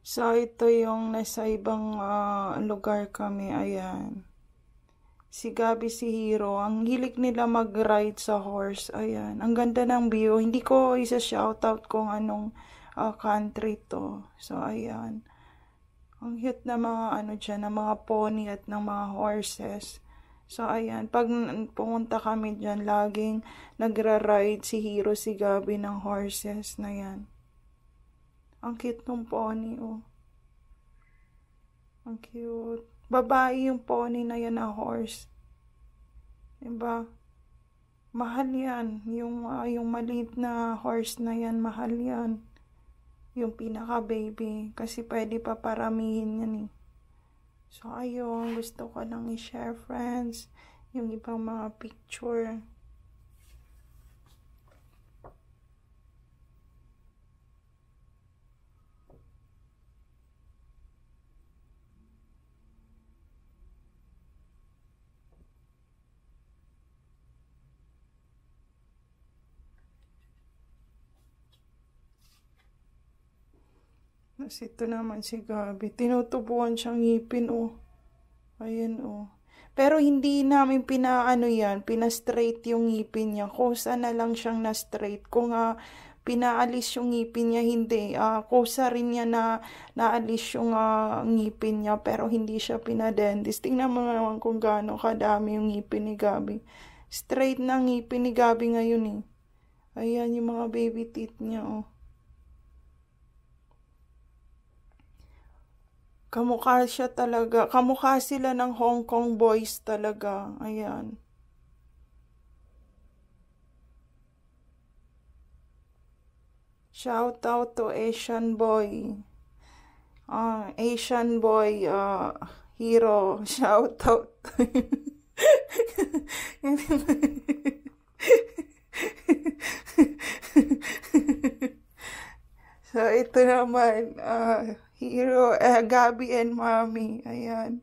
So, ito yung nasa ibang lugar kami. Ayan. Si Gabi, si Hero. Ang hilig nila mag-ride sa horse. Ayan. Ang ganda ng view. Hindi ko isa-shoutout kung anong country to. So, ayan. Ang cute na mga dyan, na mga pony at ng mga horses. So, ayan. Pag pumunta kami dyan, laging nagra-ride si Hero, si Gabi ng horses na yan. Ang cute ng pony, oh. Ang cute. Babae yung pony na yan na horse. Diba? Mahal yan. Yung maliit na horse na yan, mahal yan. Yung pinaka-baby. Kasi pwede pa paramihin yan eh. So, ayun. Gusto ko lang i-share, friends. Yung ibang mga picture. Tapos ito naman si Gabi. Tinutubuan siyang ngipin, oh. Ayan, oh. Pero hindi namin pina-straight yung ngipin niya. Kusa na lang siyang na-straight. Kung pinaalis yung ngipin niya, hindi. Kusa rin niya na naalis yung ngipin niya, pero hindi siya pinadentist. Tingnan mo naman kung gaano kadami yung ngipin ni Gabi. Straight na ngipin ni Gabi ngayon, eh. Ayan yung mga baby teeth niya, oh. Kamukha siya talaga. Kamukha sila ng Hong Kong boys talaga. Ayan. Shout out to Asian boy. Asian boy Hero. Shout out. So, ito naman, Hero, Gabi and Mommy. Ayan.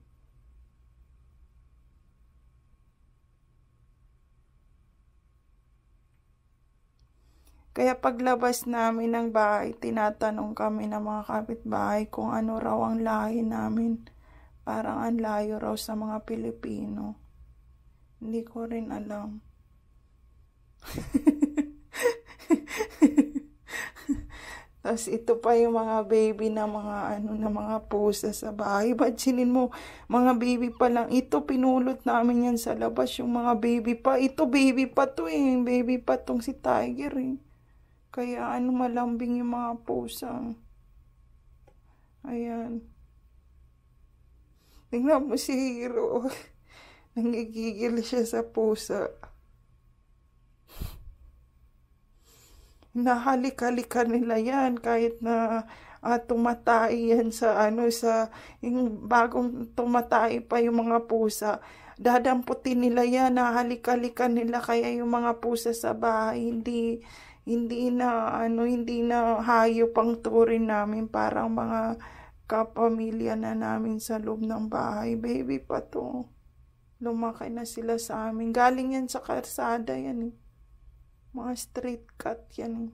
Kaya paglabas namin ng bahay, tinatanong kami ng mga kapitbahay kung ano raw ang lahi namin. Parang ang layo raw sa mga Pilipino. Hindi ko rin alam. Tapos ito pa yung mga baby na mga pusa sa bahay. Batsinin mo, mga baby pa lang. Ito, pinulot namin yan sa labas, yung mga baby pa. Ito, baby pa to eh. Baby pa tong si Tiger eh. Kaya malambing yung mga pusa. Ayan. Tingnan mo si Hero. Nangigigil siya sa pusa. Nahalik-halikan nila yan kahit na tumatay yan sa yung bagong tumatay pa yung mga pusa. Dadamputin nila yan, nahalik-halikan nila, kaya yung mga pusa sa bahay hindi na hayop ang turin namin, parang mga kapamilya na namin sa loob ng bahay. Baby pa to. Lumaki na sila sa amin. Galing yan sa karsada yan eh. Mga street cut yan.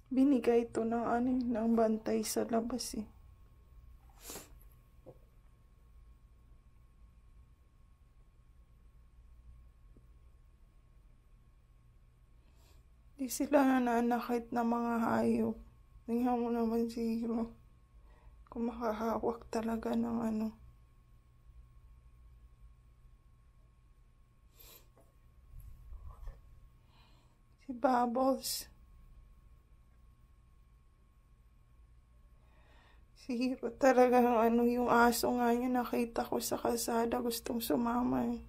Binigay ito ng bantay sa labas eh. Di sila nananakit na mga hayop. Tingnan mo naman si Hero. Kung makahawak talaga ng Si Bubbles. Si Hero talaga yung aso nga niya, nakita ko sa kalsada, gustong sumama eh.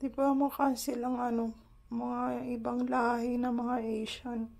Diba mukha silang mga ibang lahi na mga Asian.